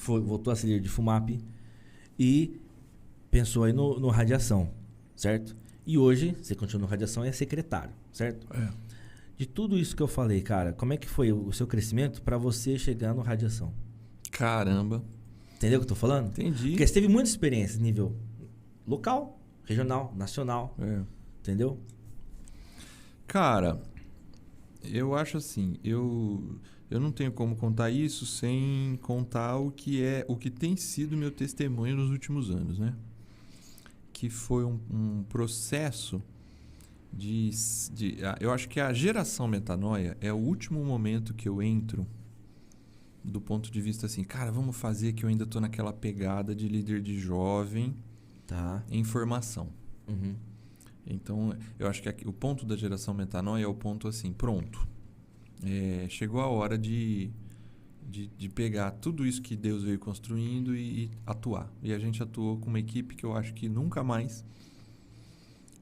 voltou a ser líder de FUMAP e pensou aí no radiação, certo? E hoje, você continua no radiação e é secretário, certo? É. De tudo isso que eu falei, cara, como é que foi o seu crescimento para você chegar no radiação? Caramba. Entendeu o que eu tô falando? Entendi. Porque você teve muita experiência nível local, regional, nacional, É. entendeu? Cara, eu acho assim, eu não tenho como contar isso sem contar o que tem sido meu testemunho nos últimos anos, né? Que foi um processo eu acho que a geração Metanoia é o último momento que eu entro do ponto de vista assim, cara, vamos fazer que eu ainda tô naquela pegada de líder de jovem em formação. Uhum. Então, eu acho que o ponto da geração Metanoia é o ponto assim, pronto. Chegou a hora de pegar tudo isso que Deus veio construindo e atuar. E a gente atuou com uma equipe que eu acho que nunca mais...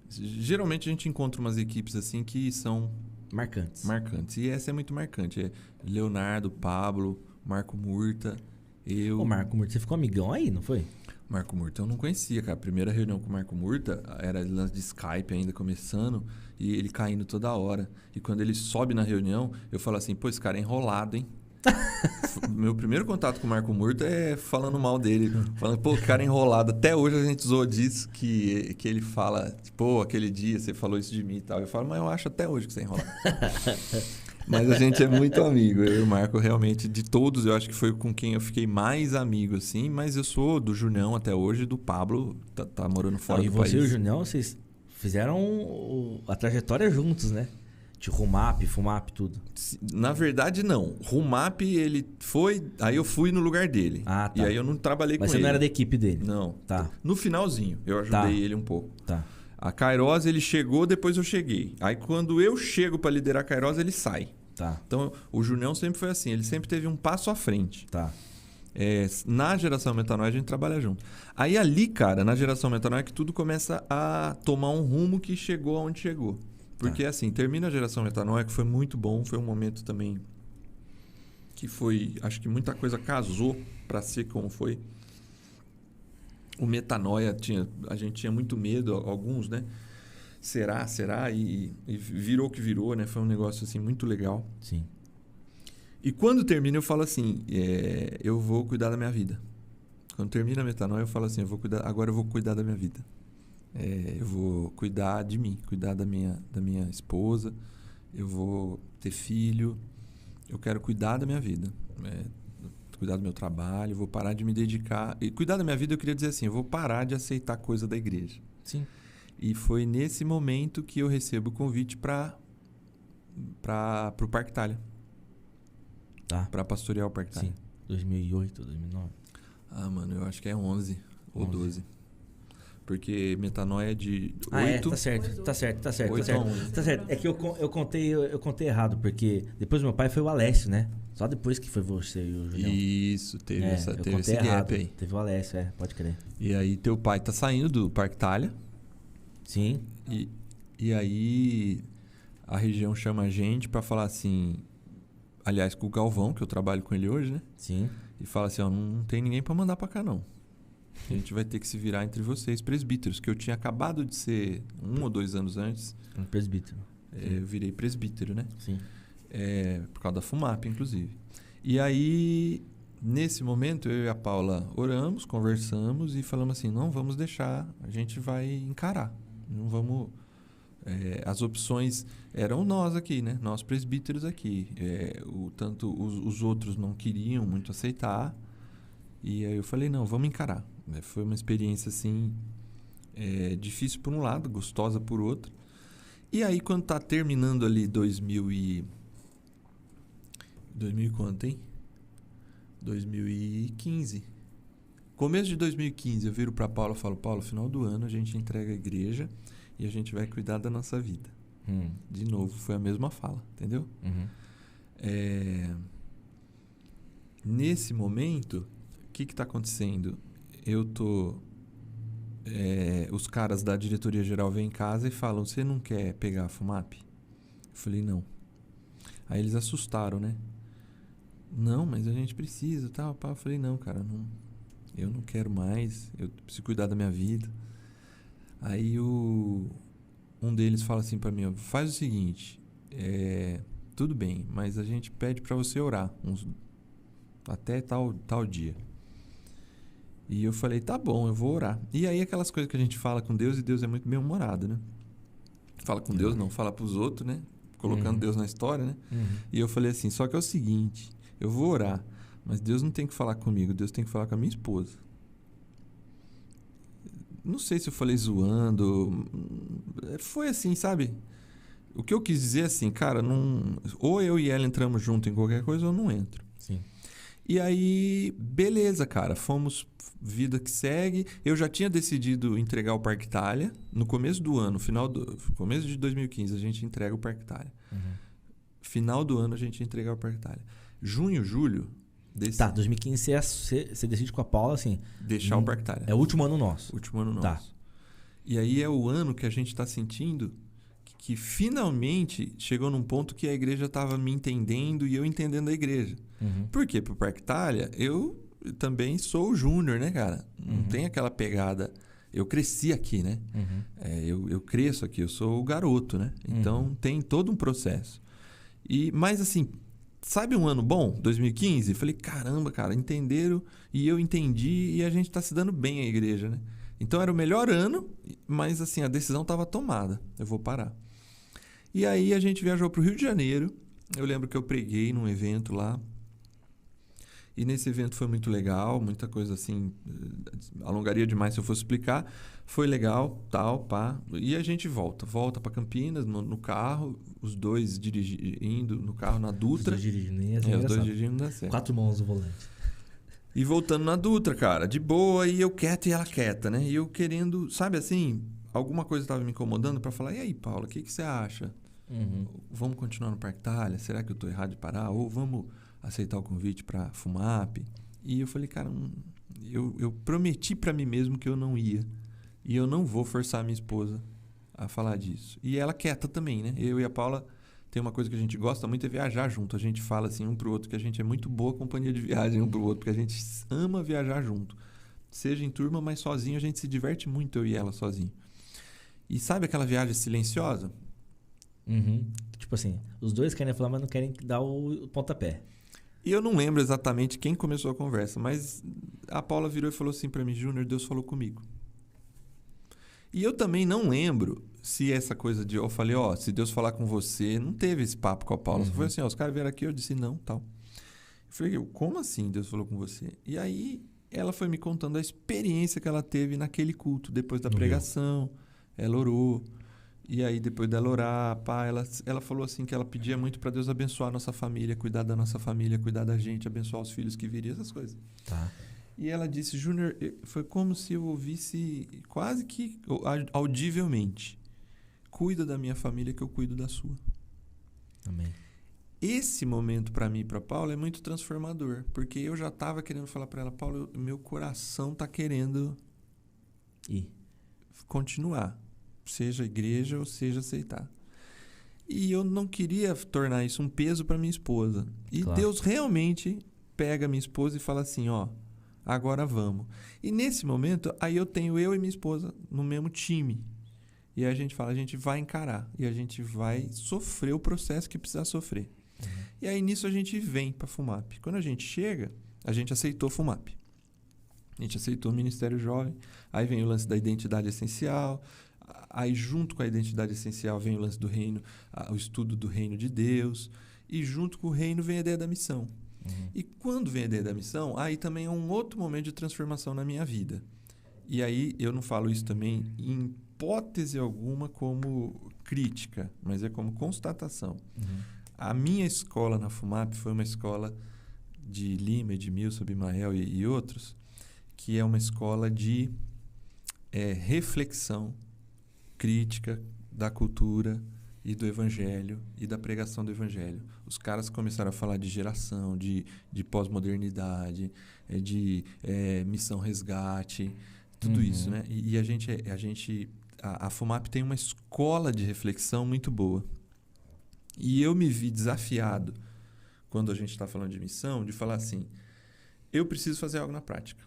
Geralmente a gente encontra umas equipes assim que são... Marcantes. E essa é muito marcante. É Leonardo, Pablo, Marco Murta, eu... Ô, Marco Murta, você ficou amigão aí, não foi? Marco Murta eu não conhecia, cara. A primeira reunião com o Marco Murta era lance de Skype ainda começando e ele caindo toda hora. E quando ele sobe na reunião, eu falo assim, pô, esse cara é enrolado, hein? Meu primeiro contato com o Marco Murta é falando mal dele. Falando, pô, cara enrolado. Até hoje a gente zoou disso, que ele fala, pô, aquele dia você falou isso de mim e tal. Eu falo, mas eu acho até hoje que você é enrolado. Mas a gente é muito amigo. Eu e o Marco, realmente, de todos, eu acho que foi com quem eu fiquei mais amigo, assim. Mas eu sou do Junião até hoje, do Pablo, tá morando fora do país. E você e o Junião, vocês fizeram a trajetória juntos, né? De Rumap, Fumap, tudo. Na verdade, não. Rumap, ele foi... Aí eu fui no lugar dele. Ah, tá. E aí eu não trabalhei com ele. Mas você não era da equipe dele? Não. Tá. No finalzinho, eu ajudei ele um pouco. Tá. A Kairos, ele chegou, depois eu cheguei. Aí quando eu chego para liderar a Kairos, ele sai. Tá. Então, o Junião sempre foi assim. Ele sempre teve um passo à frente. Tá. Na geração Metanoia, a gente trabalha junto. Aí ali, cara, na geração Metanoia, que tudo começa a tomar um rumo que chegou aonde chegou. Porque assim, termina a geração Metanoia, que foi muito bom. Foi um momento também que foi... Acho que muita coisa casou para ser como foi. O Metanoia, a gente tinha muito medo, alguns, né? Será? E virou o que virou, né? Foi um negócio assim muito legal. Sim. E quando termina, eu falo assim, eu vou cuidar da minha vida. Quando termina a Metanoia, eu falo assim, agora eu vou cuidar da minha vida. Eu vou cuidar de mim, cuidar da minha esposa, eu vou ter filho, eu quero cuidar da minha vida, cuidar do meu trabalho, eu vou parar de me dedicar. E cuidar da minha vida, eu queria dizer assim, eu vou parar de aceitar coisa da igreja. Sim. E foi nesse momento que eu recebo o convite para o Parque Itália. Tá. Para pastorear o Parque Itália. Sim. 2008, 2009. Ah, mano, eu acho que é 11 ou 12. Porque Metanoia é de 8... Tá certo. 8 a 11. Tá certo. É que eu contei errado, porque depois do meu pai foi o Alessio, né? Só depois que foi você e o Julião. Isso, teve esse errado. gap aí. Teve o Alessio, pode crer. E aí teu pai tá saindo do Parque Itália. Sim. E aí a região chama a gente pra falar assim... Aliás, com o Galvão, que eu trabalho com ele hoje, né? Sim. E fala assim, ó, não tem ninguém pra mandar pra cá, não. A gente vai ter que se virar entre vocês, presbíteros, que eu tinha acabado de ser 1 ou 2 anos antes. Um presbítero. Eu virei presbítero, né? Sim. Por causa da FUMAP, inclusive. E aí, nesse momento, eu e a Paula oramos, conversamos e falamos assim, não vamos deixar, a gente vai encarar. Não vamos... as opções eram nós aqui, né? Nós presbíteros aqui. Tanto os outros não queriam muito aceitar. E aí eu falei, não, vamos encarar. Foi uma experiência, assim, difícil por um lado, gostosa por outro. E aí, quando tá terminando ali 2000 e quanto, hein? 2015. Começo de 2015, eu viro pra Paula e falo, Paula, final do ano a gente entrega a igreja e a gente vai cuidar da nossa vida. De novo, foi a mesma fala, entendeu? Uhum. Nesse momento, o que está acontecendo? Os caras da diretoria geral vêm em casa e falam, você não quer pegar a FUMAP? Eu falei, não. Aí eles assustaram, né? não, mas a gente precisa, tal, pá. Eu falei, não, cara, eu não quero mais, eu preciso cuidar da minha vida. Aí um deles fala assim pra mim, ó, faz o seguinte, tudo bem, mas a gente pede pra você orar até tal dia. E eu falei, tá bom, eu vou orar. E aí aquelas coisas que a gente fala com Deus, e Deus é muito bem-humorado, né? Fala com Deus, não, fala pros outros, né? Colocando Deus na história, né? E eu falei assim, só que é o seguinte, eu vou orar, mas Deus não tem que falar comigo, Deus tem que falar com a minha esposa. Não sei se eu falei zoando, foi assim, sabe? O que eu quis dizer é assim, cara, ou eu e ela entramos junto em qualquer coisa ou eu não entro. Sim. E aí, beleza, cara, fomos, vida que segue. Eu já tinha decidido entregar o Parque Itália no começo do ano, começo de 2015 a gente entrega o Parque Itália. Final do ano a gente entrega o Parque Itália. Junho, julho... Tá, 2015 você decide com a Paula, assim... Deixar o Parque Itália. É o último ano nosso. Último ano nosso. Tá. E aí é o ano que a gente está sentindo que finalmente chegou num ponto que a igreja estava me entendendo e eu entendendo a igreja. Por quê? Pro Parque Itália, eu também sou o júnior, né, cara? Não tem aquela pegada... Eu cresci aqui, né? Eu cresço aqui, eu sou o garoto, né? Então tem todo um processo. Mas assim... Sabe um ano bom? 2015? Falei, caramba, cara, entenderam e eu entendi e a gente tá se dando bem a igreja, né? Então era o melhor ano, mas assim, a decisão estava tomada. Eu vou parar. E aí a gente viajou pro Rio de Janeiro. Eu lembro que eu preguei num evento lá. E nesse evento foi muito legal, muita coisa assim, alongaria demais se eu fosse explicar. Foi legal, tal, pá. E a gente volta para Campinas no carro, os dois indo no carro na Dutra. Os dois dirigindo, os dois dirigindo não dá certo. 4 mãos no volante. E voltando na Dutra, cara, de boa, e eu quieto e ela quieta, né? E eu querendo, sabe assim, alguma coisa estava me incomodando para falar, e aí, Paula, o que você acha? Vamos continuar no Parque Itália? Será que eu tô errado de parar? Ou vamos aceitar o convite para FUMAP? E eu falei, cara, eu prometi para mim mesmo que eu não ia. E eu não vou forçar a minha esposa a falar disso. E ela quieta também, né? Eu e a Paula, tem uma coisa que a gente gosta muito, é viajar junto. A gente fala assim um pro outro que a gente é muito boa companhia de viagem um pro outro, porque a gente ama viajar junto. Seja em turma, mas sozinho a gente se diverte muito, eu e ela sozinho. E sabe aquela viagem silenciosa? Tipo assim, os dois querem falar, mas não querem dar o pontapé. E eu não lembro exatamente quem começou a conversa, mas a Paula virou e falou assim pra mim, Júnior, Deus falou comigo. E eu também não lembro se essa coisa de... Eu falei, se Deus falar com você... Não teve esse papo com a Paula. Só foi assim, os caras vieram aqui, eu disse não, tal. Eu falei, como assim Deus falou com você? E aí ela foi me contando a experiência que ela teve naquele culto, depois da pregação. Ela orou. E aí depois dela orar, ela falou assim que ela pedia muito para Deus abençoar a nossa família, cuidar da nossa família, cuidar da gente, abençoar os filhos que viriam, essas coisas. Tá. E ela disse, Júnior, foi como se eu ouvisse quase que audivelmente. Cuida da minha família que eu cuido da sua. Amém. Esse momento para mim e para Paula é muito transformador, porque eu já estava querendo falar para ela, Paula, meu coração está querendo continuar, seja igreja ou seja aceitar. E eu não queria tornar isso um peso para minha esposa. E claro. Deus realmente pega minha esposa e fala assim, agora vamos. E nesse momento, aí eu tenho eu e minha esposa no mesmo time. E a gente fala, a gente vai encarar. E a gente vai sofrer o processo que precisar sofrer. E aí nisso a gente vem para FUMAP. Quando a gente chega, a gente aceitou FUMAP. A gente aceitou o Ministério Jovem. Aí vem o lance da identidade essencial. Aí junto com a identidade essencial vem o lance do reino, o estudo do reino de Deus. E junto com o reino vem a ideia da missão. E quando vem a ideia da missão, aí também é um outro momento de transformação na minha vida. E aí eu não falo isso também em hipótese alguma como crítica, mas é como constatação. A minha escola na FUMAP foi uma escola de Lima, Edmilson, Abimael e outros, que é uma escola de reflexão crítica da cultura e do evangelho e da pregação do evangelho. Os caras começaram a falar de geração, de pós-modernidade, de missão resgate, tudo isso, né? E a FUMAP tem uma escola de reflexão muito boa. E eu me vi desafiado quando a gente está falando de missão, de falar assim, eu preciso fazer algo na prática.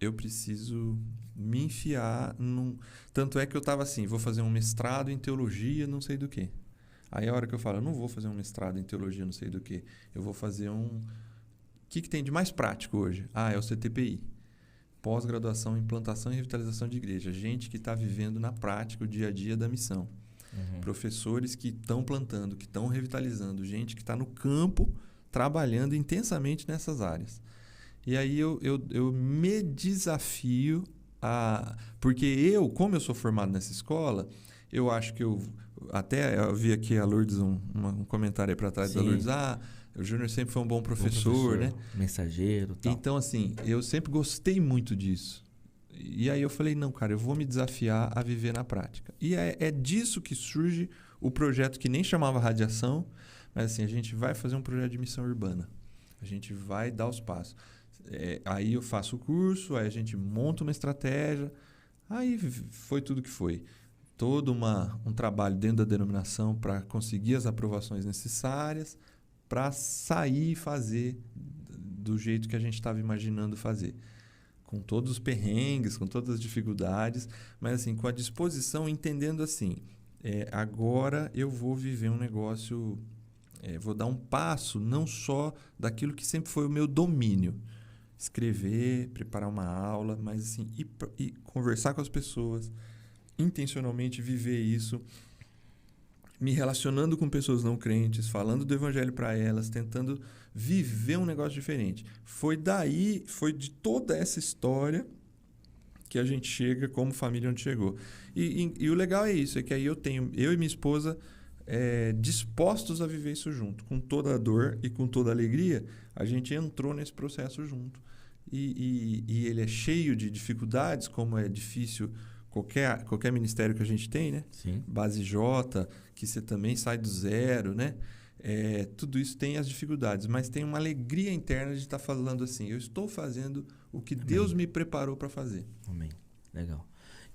Eu preciso me enfiar num... Tanto é que eu estava assim, vou fazer um mestrado em teologia, não sei do quê. Aí a hora que eu falo, eu não vou fazer um mestrado em teologia, não sei do quê. Eu vou fazer um... O que tem de mais prático hoje? É o CTPI. Pós-graduação em Plantação e Revitalização de Igreja. Gente que está vivendo na prática o dia a dia da missão. Professores que estão plantando, que estão revitalizando. Gente que está no campo, trabalhando intensamente nessas áreas. E aí eu me desafio a... Porque como eu sou formado nessa escola, eu acho que até eu vi aqui a Lourdes, um comentário aí para trás. Sim. Da Lourdes. O Júnior sempre foi um bom professor, né? Mensageiro e tal. Então, assim, eu sempre gostei muito disso. E aí eu falei, não, cara, eu vou me desafiar a viver na prática. E é disso que surge o projeto que nem chamava Radiação, mas assim, a gente vai fazer um projeto de missão urbana. A gente vai dar os passos. Aí eu faço o curso, aí a gente monta uma estratégia, aí foi tudo que foi. Todo um trabalho dentro da denominação para conseguir as aprovações necessárias, para sair e fazer do jeito que a gente estava imaginando fazer. Com todos os perrengues, com todas as dificuldades, mas assim, com a disposição, entendendo assim, agora eu vou viver um negócio, vou dar um passo não só daquilo que sempre foi o meu domínio, escrever, preparar uma aula, mas assim, ir conversar com as pessoas, intencionalmente viver isso, me relacionando com pessoas não crentes, falando do evangelho para elas, tentando viver um negócio diferente. Foi de toda essa história que a gente chega como família onde chegou. E o legal é isso, é que aí eu e minha esposa dispostos a viver isso junto. Com toda a dor e com toda a alegria, a gente entrou nesse processo junto. E ele é cheio de dificuldades, como é difícil qualquer ministério que a gente tem, né? Sim. Base J, que você também sai do zero, né? Tudo isso tem as dificuldades, mas tem uma alegria interna de estar falando assim, eu estou fazendo o que Amém. Deus me preparou para fazer. Amém. Legal.